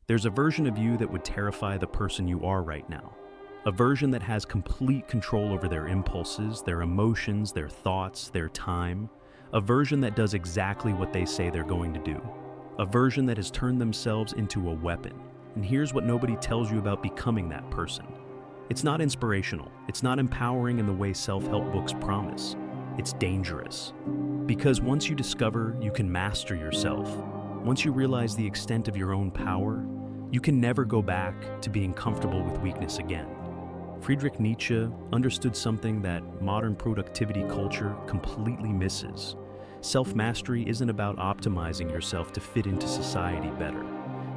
There's a version of you that would terrify the person you are right now. A version that has complete control over their impulses, their emotions, their thoughts, their time. A version that does exactly what they say they're going to do. A version that has turned themselves into a weapon. And here's what nobody tells you about becoming that person. It's not inspirational. It's not empowering in the way self-help books promise. It's dangerous. Because once you discover you can master yourself, once you realize the extent of your own power, you can never go back to being comfortable with weakness again. Friedrich Nietzsche understood something that modern productivity culture completely misses. Self-mastery isn't about optimizing yourself to fit into society better.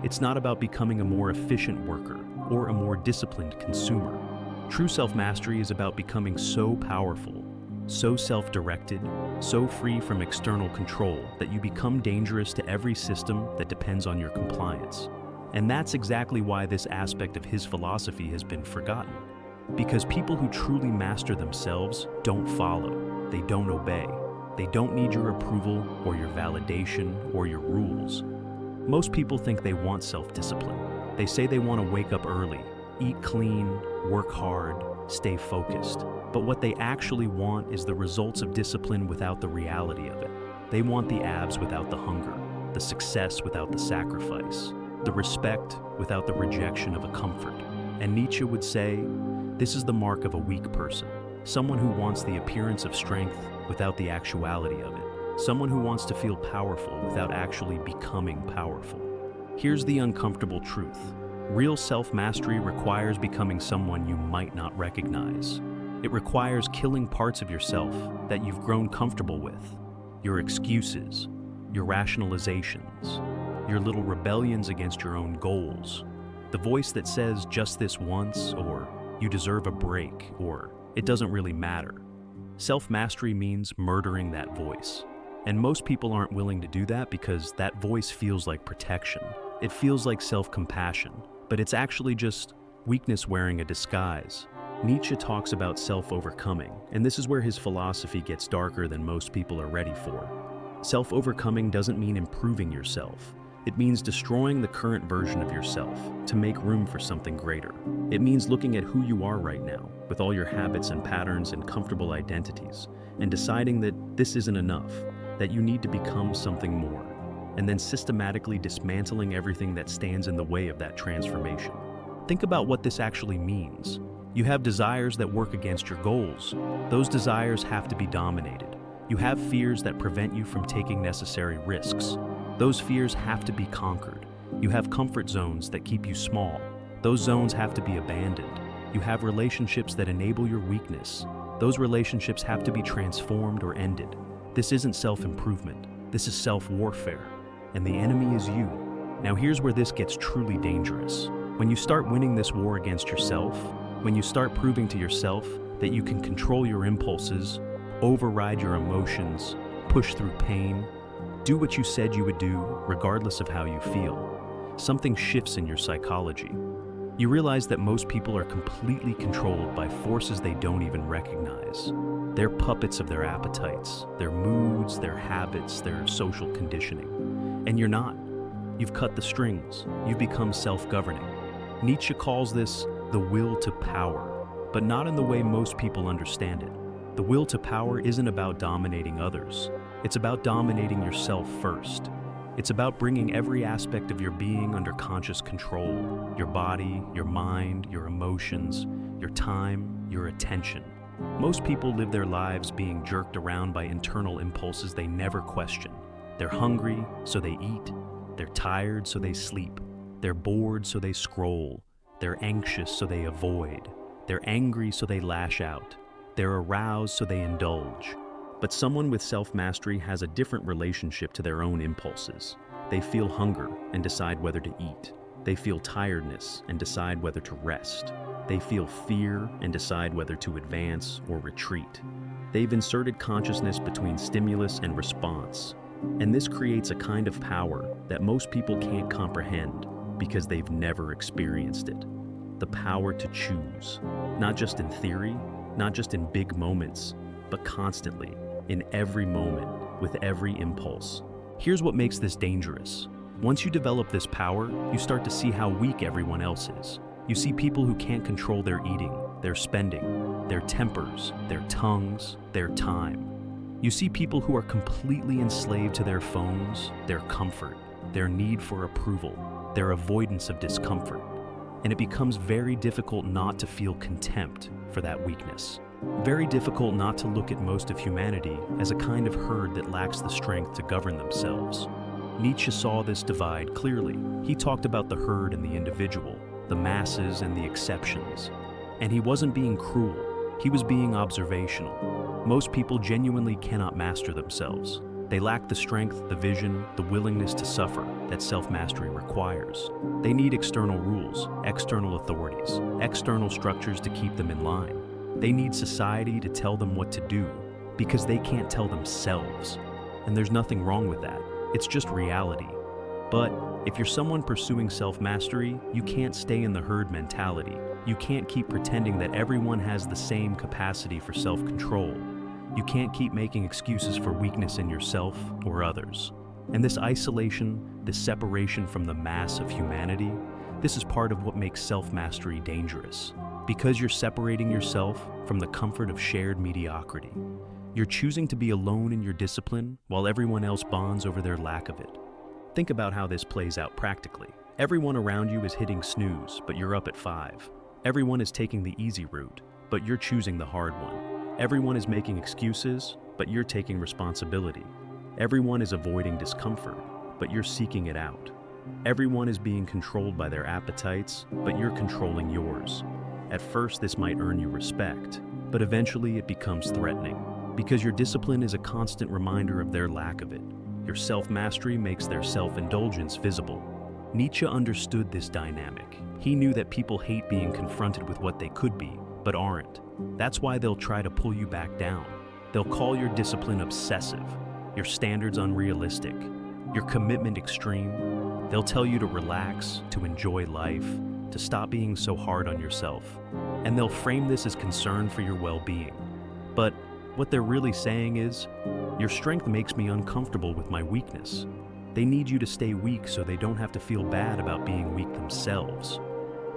It's not about becoming a more efficient worker or a more disciplined consumer. True self-mastery is about becoming so powerful, so self-directed, so free from external control that you become dangerous to every system that depends on your compliance. And that's exactly why this aspect of his philosophy has been forgotten. Because people who truly master themselves don't follow, they don't obey. They don't need your approval or your validation or your rules. Most people think they want self-discipline. They say they want to wake up early, eat clean, work hard, stay focused. But what they actually want is the results of discipline without the reality of it. They want the abs without the hunger, the success without the sacrifice, the respect without the rejection of a comfort. And Nietzsche would say, this is the mark of a weak person, someone who wants the appearance of strength without the actuality of it, someone who wants to feel powerful without actually becoming powerful. Here's the uncomfortable truth. Real self-mastery requires becoming someone you might not recognize. It requires killing parts of yourself that you've grown comfortable with, your excuses, your rationalizations, your little rebellions against your own goals, the voice that says just this once, or you deserve a break, or it doesn't really matter. Self-mastery means murdering that voice. And most people aren't willing to do that because that voice feels like protection. It feels like self-compassion, but it's actually just weakness wearing a disguise. Nietzsche talks about self-overcoming, and this is where his philosophy gets darker than most people are ready for. Self-overcoming doesn't mean improving yourself. It means destroying the current version of yourself to make room for something greater. It means looking at who you are right now, with all your habits and patterns and comfortable identities, and deciding that this isn't enough, that you need to become something more, and then systematically dismantling everything that stands in the way of that transformation. Think about what this actually means. You have desires that work against your goals. Those desires have to be dominated. You have fears that prevent you from taking necessary risks. Those fears have to be conquered. You have comfort zones that keep you small. Those zones have to be abandoned. You have relationships that enable your weakness. Those relationships have to be transformed or ended. This isn't self-improvement. This is self-warfare. And the enemy is you. Now here's where this gets truly dangerous. When you start winning this war against yourself, when you start proving to yourself that you can control your impulses, override your emotions, push through pain, do what you said you would do regardless of how you feel, something shifts in your psychology. You realize that most people are completely controlled by forces they don't even recognize. They're puppets of their appetites, their moods, their habits, their social conditioning. And you're not. You've cut the strings. You've become self-governing. Nietzsche calls this the will to power, but not in the way most people understand it. The will to power isn't about dominating others. It's about dominating yourself first. It's about bringing every aspect of your being under conscious control. Your body, your mind, your emotions, your time, your attention. Most people live their lives being jerked around by internal impulses they never question. They're hungry, so they eat. They're tired, so they sleep. They're bored, so they scroll. They're anxious, so they avoid. They're angry, so they lash out. They're aroused, so they indulge. But someone with self-mastery has a different relationship to their own impulses. They feel hunger and decide whether to eat. They feel tiredness and decide whether to rest. They feel fear and decide whether to advance or retreat. They've inserted consciousness between stimulus and response. And this creates a kind of power that most people can't comprehend because they've never experienced it. The power to choose, not just in theory, not just in big moments, but constantly, in every moment, with every impulse. Here's what makes this dangerous. Once you develop this power, you start to see how weak everyone else is. You see people who can't control their eating, their spending, their tempers, their tongues, their time. You see people who are completely enslaved to their phones, their comfort, their need for approval, their avoidance of discomfort. And it becomes very difficult not to feel contempt for that weakness. Very difficult not to look at most of humanity as a kind of herd that lacks the strength to govern themselves. Nietzsche saw this divide clearly. He talked about the herd and the individual, the masses and the exceptions. And he wasn't being cruel, he was being observational. Most people genuinely cannot master themselves. They lack the strength, the vision, the willingness to suffer that self-mastery requires. They need external rules, external authorities, external structures to keep them in line. They need society to tell them what to do, because they can't tell themselves. And there's nothing wrong with that. It's just reality. But if you're someone pursuing self-mastery, you can't stay in the herd mentality. You can't keep pretending that everyone has the same capacity for self-control. You can't keep making excuses for weakness in yourself or others. And this isolation, this separation from the mass of humanity, this is part of what makes self-mastery dangerous. Because you're separating yourself from the comfort of shared mediocrity. You're choosing to be alone in your discipline while everyone else bonds over their lack of it. Think about how this plays out practically. Everyone around you is hitting snooze, but you're up at 5. Everyone is taking the easy route, but you're choosing the hard one. Everyone is making excuses, but you're taking responsibility. Everyone is avoiding discomfort, but you're seeking it out. Everyone is being controlled by their appetites, but you're controlling yours. At first, this might earn you respect, but eventually it becomes threatening, because your discipline is a constant reminder of their lack of it. Your self-mastery makes their self-indulgence visible. Nietzsche understood this dynamic. He knew that people hate being confronted with what they could be, but aren't. That's why they'll try to pull you back down. They'll call your discipline obsessive, your standards unrealistic, your commitment extreme. They'll tell you to relax, to enjoy life, to stop being so hard on yourself. And they'll frame this as concern for your well-being. But what they're really saying is, your strength makes me uncomfortable with my weakness. They need you to stay weak so they don't have to feel bad about being weak themselves.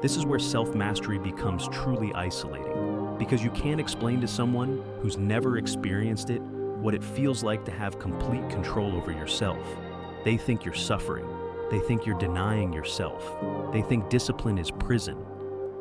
This is where self-mastery becomes truly isolating, because you can't explain to someone who's never experienced it what it feels like to have complete control over yourself. They think you're suffering. They think you're denying yourself. They think discipline is prison.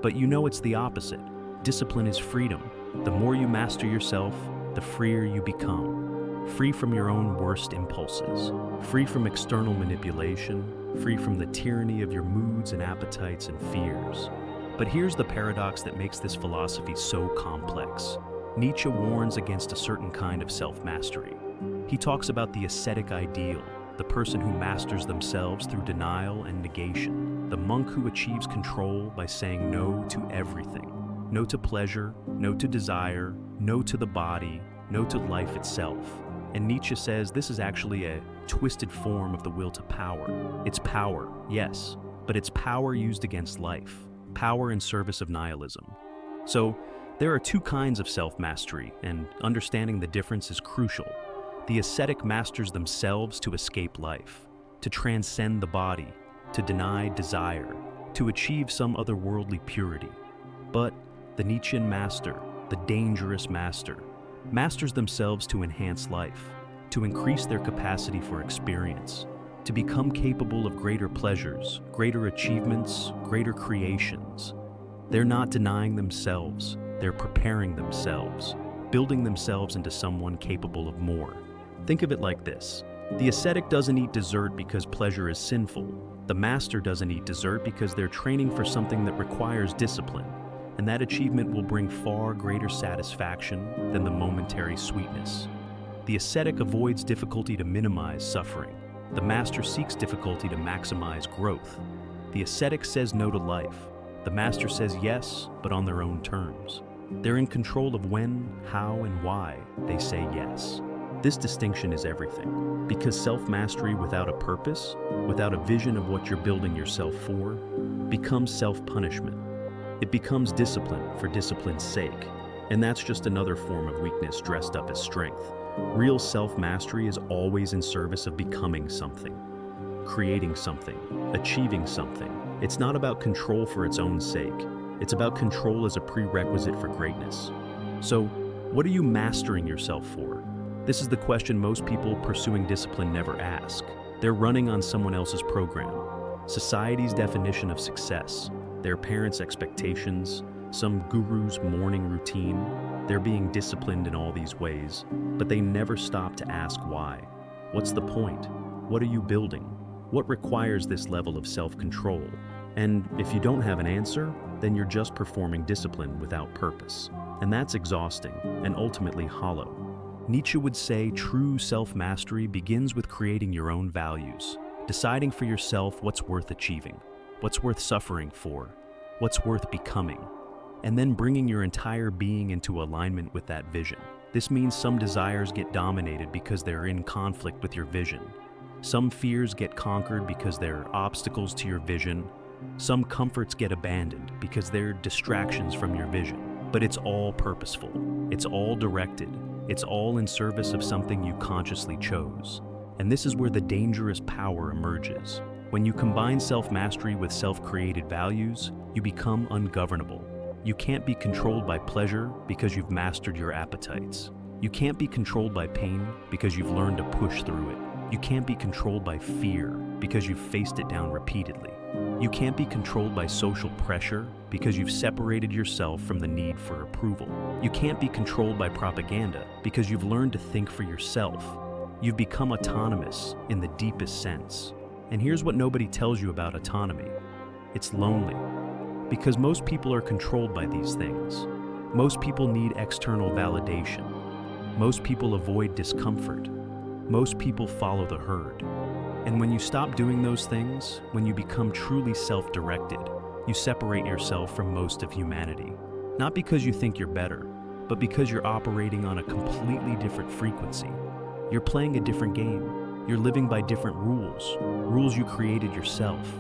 But you know it's the opposite. Discipline is freedom. The more you master yourself, the freer you become. Free from your own worst impulses. Free from external manipulation. Free from the tyranny of your moods and appetites and fears. But here's the paradox that makes this philosophy so complex. Nietzsche warns against a certain kind of self-mastery. He talks about the ascetic ideal, the person who masters themselves through denial and negation, the monk who achieves control by saying no to everything. No to pleasure, no to desire, no to the body, no to life itself. And Nietzsche says this is actually a twisted form of the will to power. It's power, yes, but it's power used against life, power in service of nihilism. So, there are two kinds of self-mastery, and understanding the difference is crucial. The ascetic masters themselves to escape life, to transcend the body, to deny desire, to achieve some otherworldly purity. But the Nietzschean master, the dangerous master, masters themselves to enhance life, to increase their capacity for experience, to become capable of greater pleasures, greater achievements, greater creations. They're not denying themselves, they're preparing themselves, building themselves into someone capable of more. Think of it like this. The ascetic doesn't eat dessert because pleasure is sinful. The master doesn't eat dessert because they're training for something that requires discipline, and that achievement will bring far greater satisfaction than the momentary sweetness. The ascetic avoids difficulty to minimize suffering. The master seeks difficulty to maximize growth. The ascetic says no to life. The master says yes, but on their own terms. They're in control of when, how, and why they say yes. This distinction is everything, because self-mastery without a purpose, without a vision of what you're building yourself for, becomes self-punishment. It becomes discipline for discipline's sake, and that's just another form of weakness dressed up as strength. Real self-mastery is always in service of becoming something. creating something, achieving something. It's not about control for its own sake. It's about control as a prerequisite for greatness. So, what are you mastering yourself for? This is the question most people pursuing discipline never ask. They're running on someone else's program, society's definition of success, their parents' expectations, some guru's morning routine. They're being disciplined in all these ways, but they never stop to ask why. What's the point? What are you building? What requires this level of self-control? And if you don't have an answer, then you're just performing discipline without purpose. And that's exhausting and ultimately hollow. Nietzsche would say true self-mastery begins with creating your own values, deciding for yourself what's worth achieving, what's worth suffering for, what's worth becoming, and then bringing your entire being into alignment with that vision. This means some desires get dominated because they're in conflict with your vision. Some fears get conquered because they're obstacles to your vision. Some comforts get abandoned because they're distractions from your vision. But it's all purposeful. It's all directed. It's all in service of something you consciously chose. And this is where the dangerous power emerges. When you combine self-mastery with self-created values, you become ungovernable. You can't be controlled by pleasure because you've mastered your appetites. You can't be controlled by pain because you've learned to push through it. You can't be controlled by fear because you've faced it down repeatedly. You can't be controlled by social pressure because you've separated yourself from the need for approval. You can't be controlled by propaganda because you've learned to think for yourself. You've become autonomous in the deepest sense. And here's what nobody tells you about autonomy. It's lonely. Because most people are controlled by these things. Most people need external validation. Most people avoid discomfort. Most people follow the herd. And when you stop doing those things, when you become truly self-directed, you separate yourself from most of humanity. Not because you think you're better, but because you're operating on a completely different frequency. You're playing a different game. You're living by different rules you created yourself.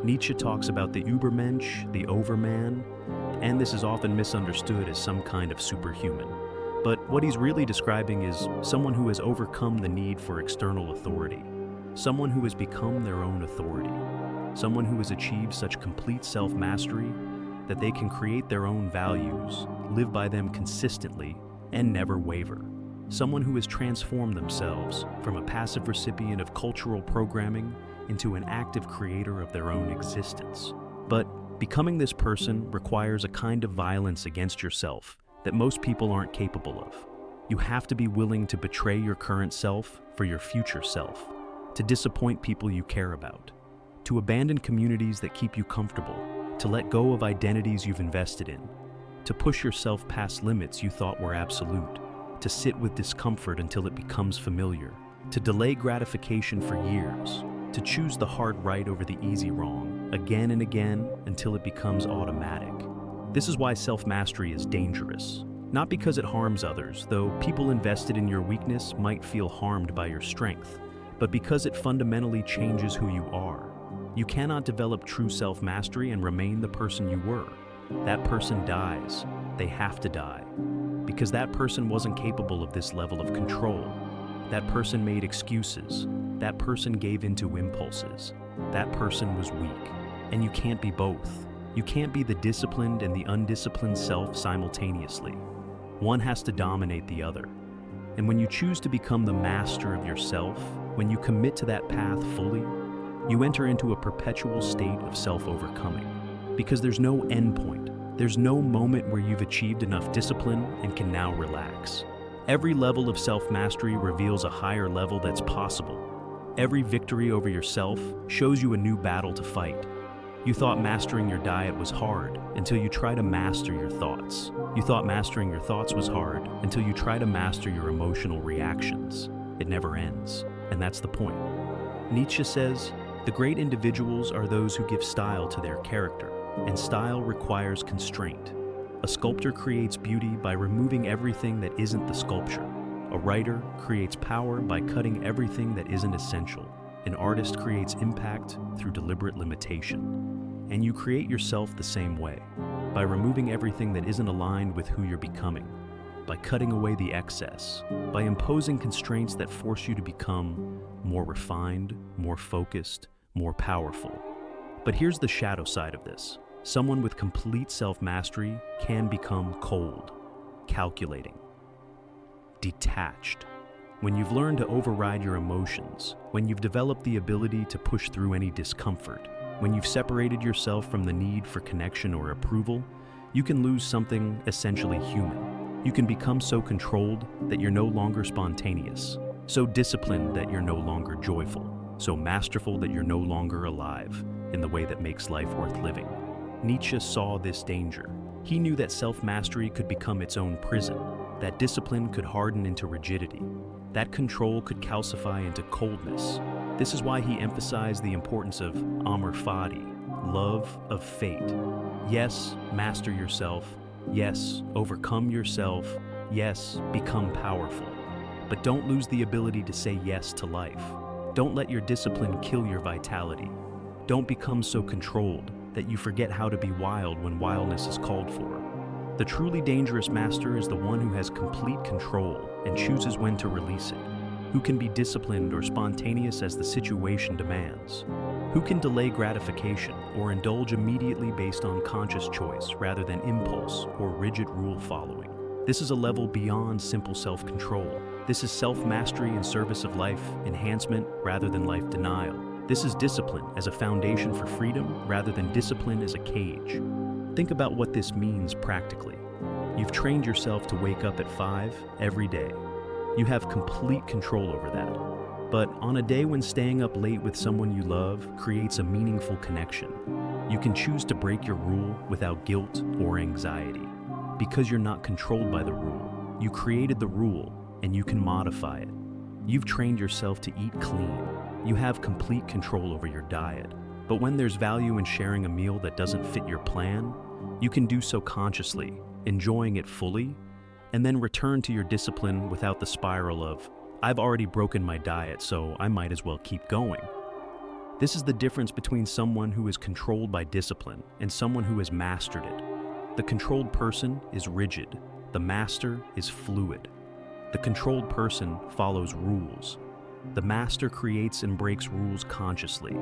Nietzsche talks about the Übermensch, the Overman, and this is often misunderstood as some kind of superhuman. But what he's really describing is someone who has overcome the need for external authority, someone who has become their own authority, someone who has achieved such complete self-mastery that they can create their own values, live by them consistently, and never waver. Someone who has transformed themselves from a passive recipient of cultural programming into an active creator of their own existence. But becoming this person requires a kind of violence against yourself that most people aren't capable of. You have to be willing to betray your current self for your future self, to disappoint people you care about, to abandon communities that keep you comfortable, to let go of identities you've invested in, to push yourself past limits you thought were absolute, to sit with discomfort until it becomes familiar, to delay gratification for years, to choose the hard right over the easy wrong, again and again until it becomes automatic. This is why self-mastery is dangerous. Not because it harms others, though people invested in your weakness might feel harmed by your strength, but because it fundamentally changes who you are. You cannot develop true self-mastery and remain the person you were. That person dies. They have to die. Because that person wasn't capable of this level of control. That person made excuses. That person gave into impulses. That person was weak. And you can't be both. You can't be the disciplined and the undisciplined self simultaneously. One has to dominate the other. And when you choose to become the master of yourself, when you commit to that path fully, you enter into a perpetual state of self-overcoming. Because there's no end point. There's no moment where you've achieved enough discipline and can now relax. Every level of self-mastery reveals a higher level that's possible. Every victory over yourself shows you a new battle to fight. You thought mastering your diet was hard until you try to master your thoughts. You thought mastering your thoughts was hard until you try to master your emotional reactions. It never ends, and that's the point. Nietzsche says, the great individuals are those who give style to their character, and style requires constraint. A sculptor creates beauty by removing everything that isn't the sculpture. A writer creates power by cutting everything that isn't essential. An artist creates impact through deliberate limitation. And you create yourself the same way, by removing everything that isn't aligned with who you're becoming, by cutting away the excess, by imposing constraints that force you to become more refined, more focused, more powerful. But here's the shadow side of this. Someone with complete self-mastery can become cold, calculating, detached. When you've learned to override your emotions, when you've developed the ability to push through any discomfort, when you've separated yourself from the need for connection or approval, you can lose something essentially human. You can become so controlled that you're no longer spontaneous, so disciplined that you're no longer joyful, so masterful that you're no longer alive in the way that makes life worth living. Nietzsche saw this danger. He knew that self-mastery could become its own prison, that discipline could harden into rigidity, that control could calcify into coldness. This is why he emphasized the importance of amor fati, love of fate. Yes, master yourself. Yes, overcome yourself. Yes, become powerful. But don't lose the ability to say yes to life. Don't let your discipline kill your vitality. Don't become so controlled that you forget how to be wild when wildness is called for. The truly dangerous master is the one who has complete control and chooses when to release it, who can be disciplined or spontaneous as the situation demands, who can delay gratification or indulge immediately based on conscious choice rather than impulse or rigid rule following. This is a level beyond simple self-control. This is self-mastery in service of life enhancement rather than life denial. This is discipline as a foundation for freedom rather than discipline as a cage. Think about what this means practically. You've trained yourself to wake up at 5 every day. You have complete control over that. But on a day when staying up late with someone you love creates a meaningful connection, you can choose to break your rule without guilt or anxiety. Because you're not controlled by the rule, you created the rule and you can modify it. You've trained yourself to eat clean. You have complete control over your diet. But when there's value in sharing a meal that doesn't fit your plan, you can do so consciously, enjoying it fully, and then return to your discipline without the spiral of, I've already broken my diet, so I might as well keep going. This is the difference between someone who is controlled by discipline and someone who has mastered it. The controlled person is rigid. The master is fluid. The controlled person follows rules. The master creates and breaks rules consciously.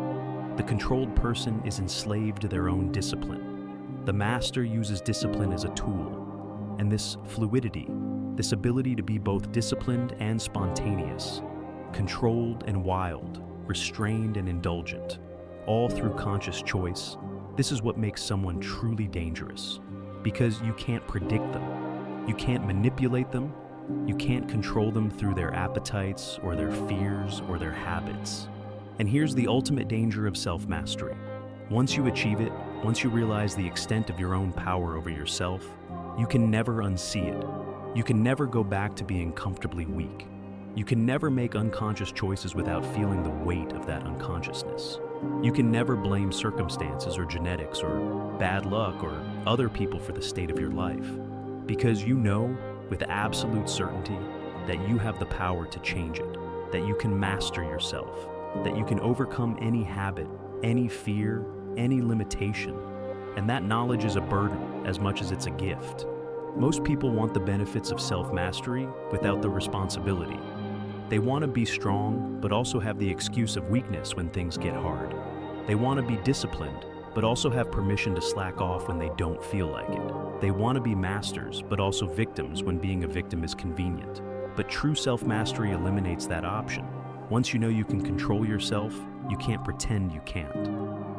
The controlled person is enslaved to their own discipline. The master uses discipline as a tool. And this fluidity, this ability to be both disciplined and spontaneous, controlled and wild, restrained and indulgent, all through conscious choice, this is what makes someone truly dangerous. Because you can't predict them. You can't manipulate them. You can't control them through their appetites or their fears or their habits. And here's the ultimate danger of self-mastery. Once you achieve it, once you realize the extent of your own power over yourself, you can never unsee it. You can never go back to being comfortably weak. You can never make unconscious choices without feeling the weight of that unconsciousness. You can never blame circumstances or genetics or bad luck or other people for the state of your life. Because you know with absolute certainty that you have the power to change it, that you can master yourself, that you can overcome any habit, any fear, any limitation. And that knowledge is a burden as much as it's a gift. Most people want the benefits of self-mastery without the responsibility. They want to be strong, but also have the excuse of weakness when things get hard. They want to be disciplined, but also have permission to slack off when they don't feel like it. They want to be masters, but also victims when being a victim is convenient. But true self-mastery eliminates that option. Once you know you can control yourself, you can't pretend you can't.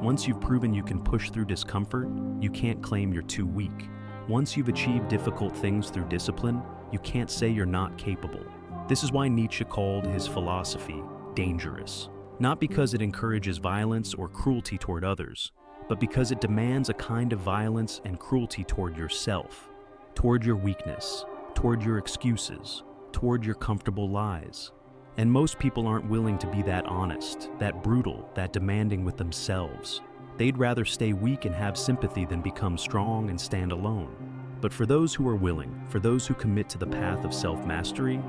Once you've proven you can push through discomfort, you can't claim you're too weak. Once you've achieved difficult things through discipline, you can't say you're not capable. This is why Nietzsche called his philosophy dangerous. Not because it encourages violence or cruelty toward others, but because it demands a kind of violence and cruelty toward yourself, toward your weakness, toward your excuses, toward your comfortable lies. And most people aren't willing to be that honest, that brutal, that demanding with themselves. They'd rather stay weak and have sympathy than become strong and stand alone. But for those who are willing, for those who commit to the path of self-mastery,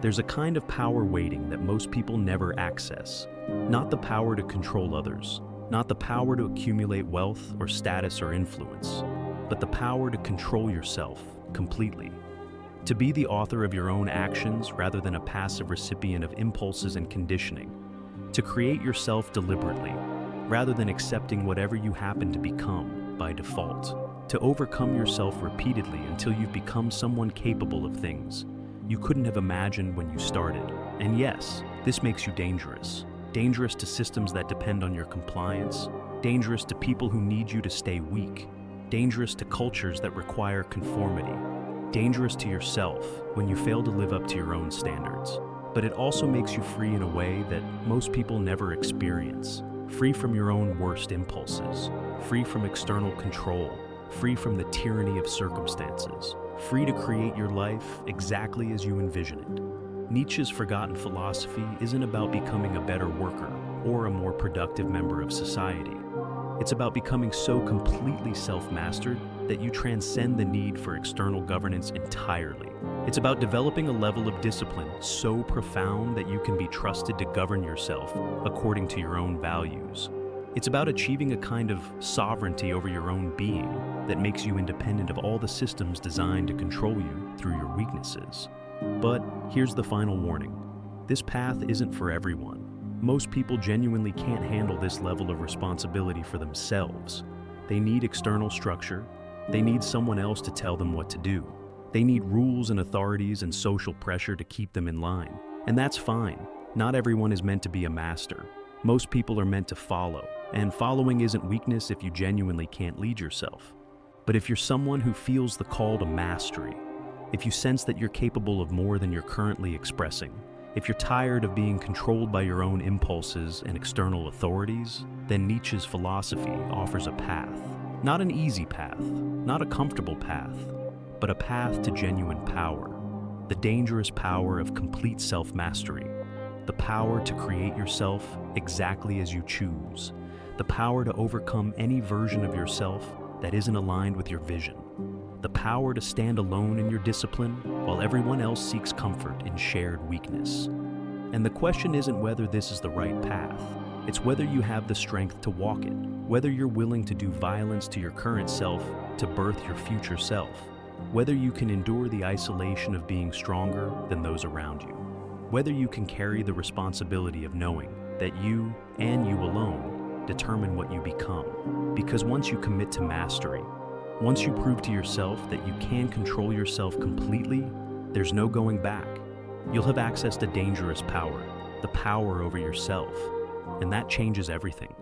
there's a kind of power waiting that most people never access. Not the power to control others, not the power to accumulate wealth or status or influence, but the power to control yourself completely. To be the author of your own actions rather than a passive recipient of impulses and conditioning. to create yourself deliberately, rather than accepting whatever you happen to become by default, to overcome yourself repeatedly until you've become someone capable of things you couldn't have imagined when you started. And yes, this makes you dangerous. Dangerous to systems that depend on your compliance, dangerous to people who need you to stay weak, dangerous to cultures that require conformity, dangerous to yourself when you fail to live up to your own standards. But it also makes you free in a way that most people never experience. Free from your own worst impulses, free from external control, free from the tyranny of circumstances, free to create your life exactly as you envision it. Nietzsche's forgotten philosophy isn't about becoming a better worker or a more productive member of society. It's about becoming so completely self-mastered that you transcend the need for external governance entirely. It's about developing a level of discipline so profound that you can be trusted to govern yourself according to your own values. It's about achieving a kind of sovereignty over your own being that makes you independent of all the systems designed to control you through your weaknesses. But here's the final warning. This path isn't for everyone. Most people genuinely can't handle this level of responsibility for themselves. They need external structure. They need someone else to tell them what to do. They need rules and authorities and social pressure to keep them in line. And that's fine. Not everyone is meant to be a master. Most people are meant to follow. And following isn't weakness if you genuinely can't lead yourself. But if you're someone who feels the call to mastery, if you sense that you're capable of more than you're currently expressing, if you're tired of being controlled by your own impulses and external authorities, then Nietzsche's philosophy offers a path. Not an easy path, not a comfortable path, but a path to genuine power. The dangerous power of complete self-mastery. The power to create yourself exactly as you choose. The power to overcome any version of yourself that isn't aligned with your vision. The power to stand alone in your discipline while everyone else seeks comfort in shared weakness. And the question isn't whether this is the right path. It's whether you have the strength to walk it, whether you're willing to do violence to your current self to birth your future self, whether you can endure the isolation of being stronger than those around you, whether you can carry the responsibility of knowing that you and you alone determine what you become. Because once you commit to mastery, once you prove to yourself that you can control yourself completely, there's no going back. You'll have access to dangerous power, the power over yourself, and that changes everything.